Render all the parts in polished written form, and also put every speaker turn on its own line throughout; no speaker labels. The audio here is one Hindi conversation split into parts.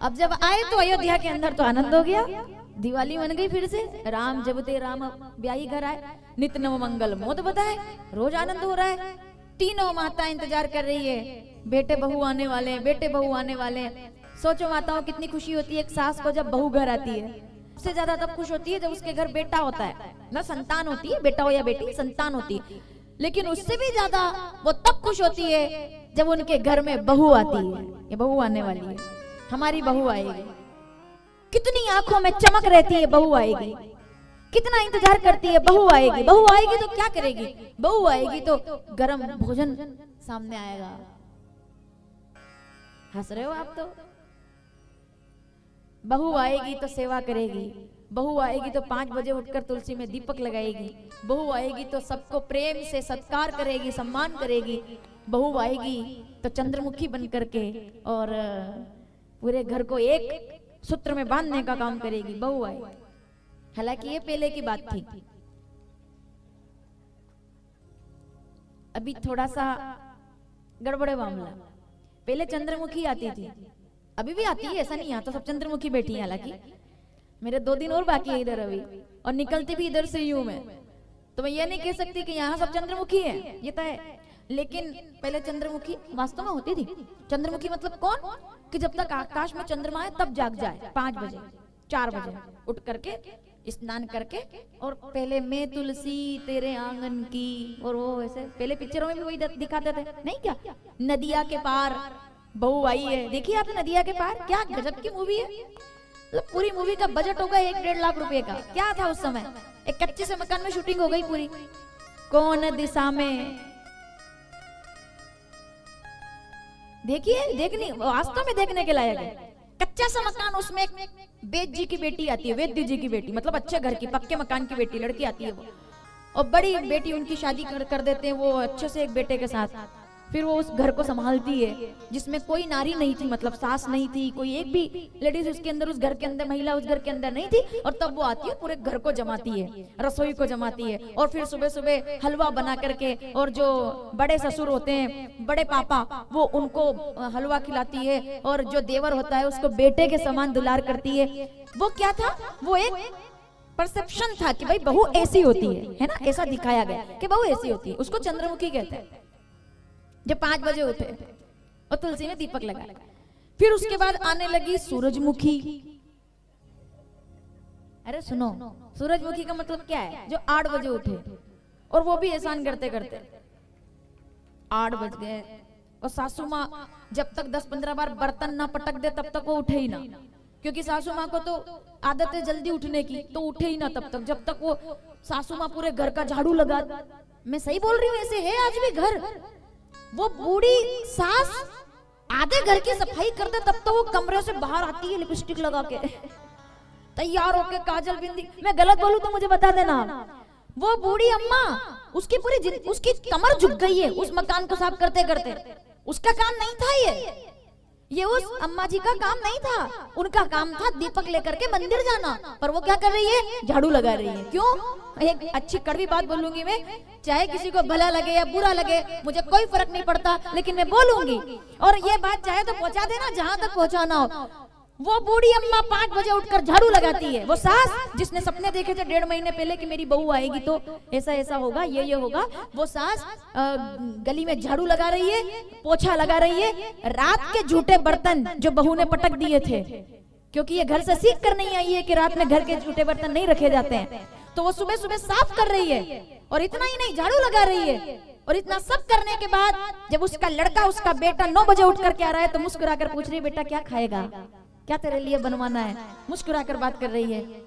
अब जब आए तो अयोध्या के अंदर तो आनंद हो गया, दिवाली बन गई फिर से। राम जब ते राम ब्याही घर आए, नित नव मंगल मोद बताए, रोज आनंद हो रहा है। तीनों माता इंतजार कर रही है, बेटे बहू आने वाले हैं, बेटे बहू आने वाले हैं। सोचो माताओं कितनी खुशी होती है एक सास को जब बहू घर आती है। सबसे ज्यादा तब खुश होती है जब उसके घर बेटा होता है ना, संतान होती है, बेटा हो या बेटी संतान होती है। लेकिन उससे भी ज्यादा वो तब खुश होती है जब उनके घर में बहू आती है। ये बहू आने वाली है, हमारी बहू आएगी। कितनी आंखों में चमक रहती है, बहू आएगी। कितना इंतजार करती है, बहू आएगी। बहू आएगी तो क्या करेगी? बहू आएगी तो गरम भोजन सामने आएगा। हंस रहे हो आप तो। बहू आएगी तो सेवा करेगी, बहू आएगी तो 5 बजे उठकर तुलसी में दीपक लगाएगी, बहू आएगी तो सबको प्रेम से सत्कार करेगी, सम्मान करेगी। बहू आएगी तो चंद्रमुखी बन करके और पूरे घर को एक सूत्र में बांधने का काम करेगी। बहू आएगी। हालांकि ये पहले की बात थी, अभी थोड़ा सा गड़बड़े मामला। पहले चंद्रमुखी आती थी, अभी भी आती है, ऐसा नहीं। यहाँ तो सब चंद्रमुखी बैठी है। हालांकि मेरे 2 दिन और बाकी है इधर अभी, और निकलती भी इधर से ही हूं मैं, तो मैं ये नहीं कह सकती कि यहाँ सब चंद्रमुखी है, ये तो है। लेकिन पहले चंद्रमुखी वास्तव में होती थी। चंद्रमुखी मतलब कौन? कि जब तक आकाश में चंद्रमा है तब जाग जाए। 5 बजे 4 बजे उठ करके स्नान करके, और पहले मैं तुलसी तेरे आंगन की, और वो ऐसे पहले पिक्चरों में भी वही दिखाते थे नहीं क्या? नदिया के पार बहू आई है। देखिए आपने नदिया के पार, क्या गजब की मूवी है। मतलब पूरी मूवी का बजट होगा 1-1.5 लाख रुपए का। क्या था उस समय? एक कच्चे से मकान में शूटिंग हो गई पूरी। कौन दिशा में, देखिए, देखनी वास्तव में देखने के लायक है। कच्चा सा मकान, उसमें एक वेद जी की बेटी आती है, वेद्य जी की बेटी, मतलब अच्छे घर की, पक्के मकान की बेटी, लड़की आती है वो, और बड़ी बेटी उनकी शादी कर देते हैं वो अच्छे से एक बेटे के साथ। फिर वो उस घर को संभालती है जिसमें कोई नारी नहीं थी, मतलब सास नहीं थी, कोई एक भी लेडीज उसके अंदर, उस घर के अंदर, महिला उस घर के अंदर नहीं थी। और तब वो आती है, पूरे घर को जमाती है, रसोई को जमाती है, और फिर सुबह सुबह हलवा बना करके, और जो बड़े ससुर होते हैं, बड़े पापा, वो उनको हलवा खिलाती है, और जो देवर होता है उसको बेटे के समान दुलार करती है। वो क्या था? वो एक परसेप्शन था कि भाई बहू ऐसी होती है ना, ऐसा दिखाया गया कि बहू ऐसी होती है। उसको चंद्रमुखी कहते हैं। जब 5 बजे उठे और तुलसी में दीपक लगाया, फिर उसके बाद आने लगी सूरजमुखी। अरे सुनो, सूरजमुखी का मतलब क्या है? जो 8 बजे उठे, और वो भी एहसान करते करते 8 बज गए, और सासू माँ जब तक 10-15 बार बर्तन ना पटक दे तब तक वो उठे ही ना, क्योंकि सासू माँ को तो आदत है जल्दी उठने की, तो उठे ही ना तब तक, जब तक वो सासू माँ पूरे घर का झाड़ू लगा। मैं सही बोल रही हूँ? ऐसे है आज भी घर। वो बूढ़ी सास आधे घर की सफाई कर दे तब तो वो कमरे से बाहर आती है लिपस्टिक लगा के, तैयार होके, काजल बिंदी। मैं गलत बोलूं तो मुझे बता देना। वो बूढ़ी अम्मा, उसकी उसकी कमर झुक गई है उस मकान को साफ करते करते। उसका काम नहीं था ये उस अम्मा जी का काम नहीं था। उनका काम था दीपक लेकर के मंदिर जाना, पर वो क्या कर रही है? झाड़ू लगा रही है। क्यों? एक अच्छी कड़वी बात बोलूंगी मैं, चाहे किसी को भला लगे या बुरा लगे, मुझे कोई फर्क नहीं पड़ता, लेकिन मैं बोलूंगी। और ये बात चाहे तो पहुंचा देना जहां तक पहुंचाना हो। वो बूढ़ी अम्मा 5 बजे उठकर झाड़ू लगाती है। वो सास जिसने सपने देखे थे 1.5 महीने पहले कि मेरी बहू आएगी तो ऐसा ऐसा होगा, ये होगा, वो सास गली में झाड़ू लगा रही है, पोछा लगा रही है। रात के झूठे बर्तन जो बहू ने पटक दिए थे, क्योंकि ये घर से सीख कर नहीं आई है कि रात में घर के झूठे बर्तन नहीं रखे जाते हैं, तो वो सुबह सुबह साफ कर रही है। और इतना ही नहीं, झाड़ू लगा रही है। और इतना सब करने के बाद जब उसका लड़का, उसका बेटा 9 बजे उठ करके आ रहा है, तो मुस्कुराकर पूछ रही है, बेटा क्या खाएगा, क्या तेरे लिए बनवाना है? मुस्कुराकर बात कर रही है।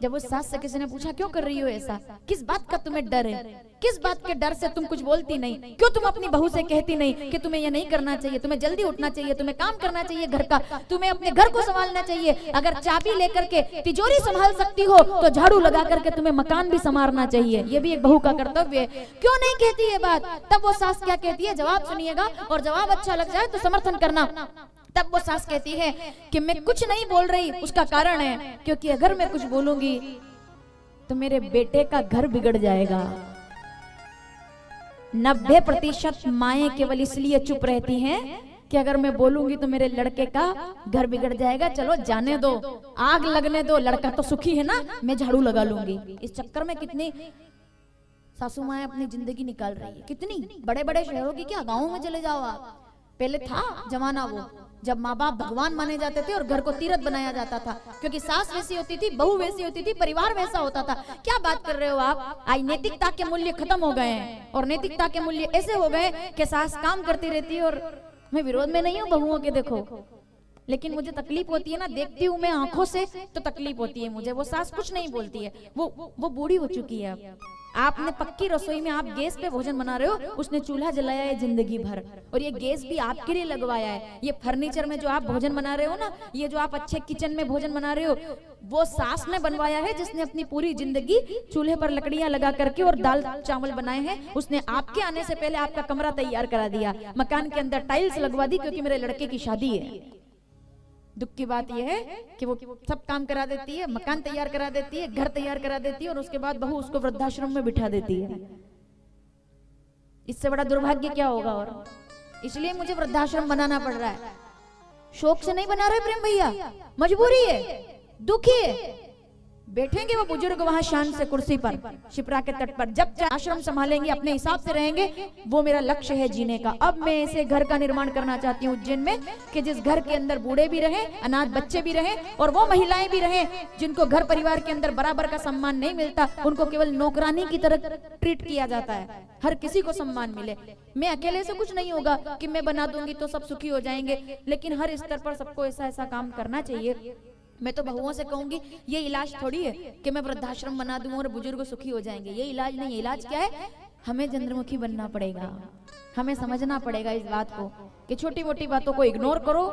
जब उस सास से किसी ने पूछा क्यों कर रही हो ऐसा, किस बात का तुम्हें डर है, किस बात के डर से तुम कुछ बोलती नहीं, क्यों तुम अपनी बहू से कहती नहीं कि तुम्हें ये नहीं करना चाहिए, तुम्हें जल्दी उठना चाहिए, तुम्हें काम करना चाहिए घर का, तुम्हें अपने घर को संभालना चाहिए। अगर चाबी लेकर के तिजोरी संभाल सकती हो तो झाड़ू लगा करके तुम्हें मकान भी संवारना चाहिए, ये भी एक बहू का कर्तव्य है। क्यों नहीं कहती ये बात? तब वो सास क्या कहती है, जवाब सुनिएगा, और जवाब अच्छा लग जाए तो समर्थन करना। तब वो सास कहती है कि मैं कुछ नहीं बोल रही, उसका कारण है क्योंकि अगर मैं कुछ बोलूंगी तो मेरे बेटे का घर बिगड़ जाएगा। 90% माएं केवल इसलिए चुप रहती हैं कि अगर मैं बोलूंगी तो मेरे लड़के का घर बिगड़ जाएगा, चलो जाने दो, आग लगने दो, लड़का तो सुखी है ना, मैं झाड़ू लगा लूंगी। इस चक्कर में कितनी सासू माएं अपनी जिंदगी निकाल रही है, कितनी बड़े बड़े शहरों की, क्या गाँव में चले जाओ आप। पहले था जमाना वो जब माँ बाप भगवान माने जाते थे और घर को तीरथ बनाया जाता था, क्योंकि सास वैसी होती थी, बहू वैसी होती थी, परिवार वैसा होता था। क्या बात कर रहे हो आप, आज नैतिकता के मूल्य खत्म हो गए हैं और नैतिकता के मूल्य ऐसे हो गए कि सास काम करती रहती है। और मैं विरोध में नहीं हूँ बहुओं के, देखो, लेकिन मुझे तकलीफ होती है ना, देखती हूँ मैं आंखों से तो तकलीफ होती है मुझे। वो सास कुछ नहीं बोलती है, वो बूढ़ी हो चुकी है। अब आपने पक्की रसोई में आप गैस पे भोजन बना रहे हो, उसने चूल्हा जलाया है जिंदगी भर, और ये गैस भी आपके लिए लगवाया है। ये फर्नीचर में जो आप भोजन बना रहे हो ना, ये जो आप अच्छे किचन में भोजन बना रहे हो, वो सास ने बनवाया है, जिसने अपनी पूरी जिंदगी चूल्हे पर लकड़ियां लगा करके और दाल चावल बनाए हैं। उसने आपके आने से पहले आपका कमरा तैयार करा दिया, मकान के अंदर टाइल्स लगवा दी, क्योंकि मेरे लड़के की शादी है। दुख की बात यह है कि वो सब काम करा देती है, मकान तैयार करा देती है, घर तैयार करा देती है, और उसके बाद बहू उसको वृद्धाश्रम में बिठा देती है। इससे बड़ा दुर्भाग्य क्या होगा। और इसलिए मुझे वृद्धाश्रम बनाना पड़ रहा है। शौक से नहीं बना रहे प्रेम भैया, मजबूरी है, दुखी है। बैठेंगे वो बुजुर्ग वहां शान से कुर्सी पर शिप्रा के तट पर, जब आश्रम संभालेंगे, अपने हिसाब से रहेंगे, वो मेरा लक्ष्य है जीने का। अब मैं ऐसे घर का निर्माण करना चाहती हूँ उज्जैन में, कि जिस घर के अंदर बूढ़े भी रहे, अनाथ बच्चे भी रहे, और वो महिलाएं भी रहे जिनको घर परिवार के अंदर बराबर का सम्मान नहीं मिलता, उनको केवल नौकरानी की तरह ट्रीट किया जाता है। हर किसी को सम्मान मिले। मैं अकेले से कुछ नहीं होगा कि मैं बना दूंगी तो सब सुखी हो जाएंगे, लेकिन हर स्तर पर सबको ऐसा ऐसा काम करना चाहिए। मैं तो बहुओं से कहूंगी, ये इलाज थोड़ी है कि मैं वृद्धाश्रम बना दूं और बुजुर्ग सुखी हो जाएंगे। ये इलाज नहीं है। इलाज क्या है, हमें चंद्रमुखी बनना पड़ेगा। हमें समझना पड़ेगा इस बात को कि छोटी मोटी बातों को इग्नोर करो,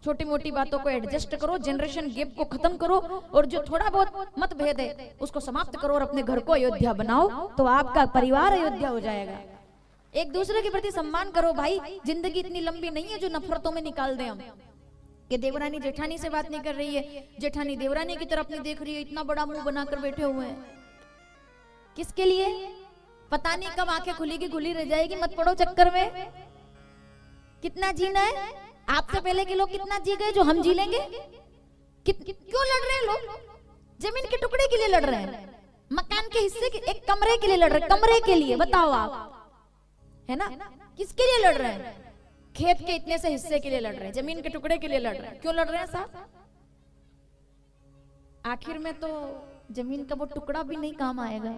छोटी मोटी बातों को एडजस्ट करो, जनरेशन गैप को खत्म करो, और जो थोड़ा बहुत मतभेद है उसको समाप्त करो और अपने घर को अयोध्या बनाओ, तो आपका परिवार अयोध्या हो जाएगा। एक दूसरे के प्रति सम्मान करो भाई। जिंदगी इतनी लंबी नहीं है जो नफरतों में निकाल दें हम। कि देवरानी जेठानी से बात नहीं कर रही है, जेठानी देवरानी की तरफ नहीं देख रही है, इतना बड़ा मुंह बनाकर बैठे हुए हैं। किसके लिए पता नहीं, कब आंखें खुलेगी खुली रह जाएगी। मत पड़ो चक्कर में। कितना जीना है, आपसे पहले के लोग कितना जी गए जो हम जी लेंगे। क्यों लड़ रहे हैं लोग? जमीन के टुकड़े के लिए लड़ रहे हैं, मकान के हिस्से के, एक कमरे के लिए लड़ रहे हैं। कमरे के लिए बताओ आप, है ना? किसके लिए लड़ रहे हैं? खेत के इतने से हिस्से के लिए लड़ रहे हैं, जमीन के टुकड़े के लिए लड़ रहे हैं। क्यों लड़ रहे हैं साहब? आखिर में तो जमीन का वो टुकड़ा भी नहीं काम आएगा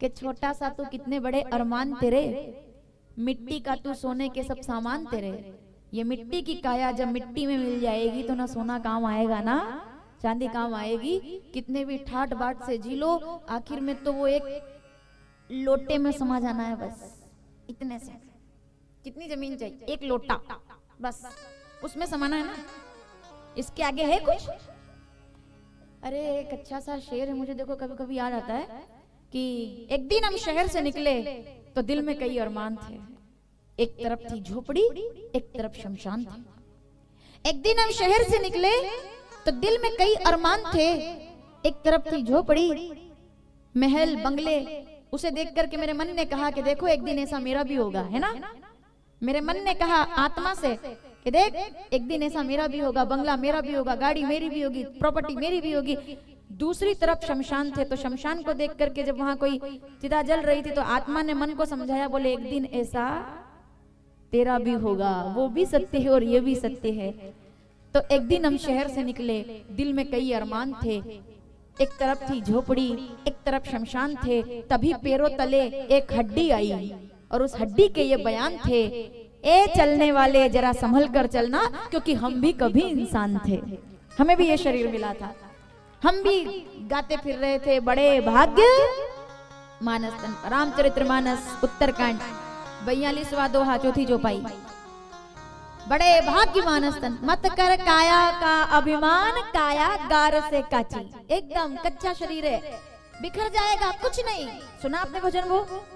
कि छोटा सा तू कितने बड़े अरमान तेरे, मिट्टी का तू सोने के सब सामान तेरे। ये मिट्टी की काया जब मिट्टी में मिल जाएगी तो ना सोना काम आएगा ना चांदी काम आएगी। कितने भी ठाट बाट से जी लो, आखिर में तो वो एक लोटे में समा जाना है बस। इतने से कितनी जमीन चाहिए? एक लोटा बस, उसमें समाना है ना, इसके आगे है कुछ? अरे एक अच्छा सा शेर है, मुझे देखो कभी कभी याद आता है कि एक दिन हम शहर से निकले तो दिल में कई अरमान थे। एक तरफ थी झोपड़ी, एक तरफ शमशान थी। एक दिन हम शहर से निकले तो दिल में कई अरमान थे। एक तरफ थी झोपड़ी, महल, बंगले। उसे देख करके मेरे मन ने कहा कि देखो एक दिन ऐसा मेरा भी होगा, है ना? मेरे मन ने कहा आत्मा से कि देख एक दिन ऐसा मेरा भी होगा, बंगला मेरा भी होगा, गाड़ी मेरी भी होगी, प्रॉपर्टी मेरी भी होगी। दूसरी तरफ शमशान थे, तो शमशान को देख करके जब वहां कोई चिता जल रही थी तो आत्मा ने मन को समझाया, बोले एक दिन ऐसा तेरा भी होगा। वो भी सत्य है और ये भी सत्य है। तो एक दिन हम शहर से निकले, दिल में कई अरमान थे। एक तरफ थी झोपड़ी, एक तरफ शमशान थे। तभी पैरों तले एक हड्डी आई और उस हड्डी के ये बयान थे, ए चलने वाले जरा संभल कर चलना, क्योंकि हम भी कभी इंसान थे। हमें भी ये शरीर मिला था, हम भी गाते फिर रहे थे बड़े भाग्य मानस। रामचरितमानस उत्तरकांड 42वां दोहा, चौथी चौपाई। बड़े भाग्य मानस तन, मत कर काया का अभिमान, काया गार से काची। एकदम कच्चा शरीर है, बिखर जाएगा, कुछ नहीं। सुना आपने भजन वो?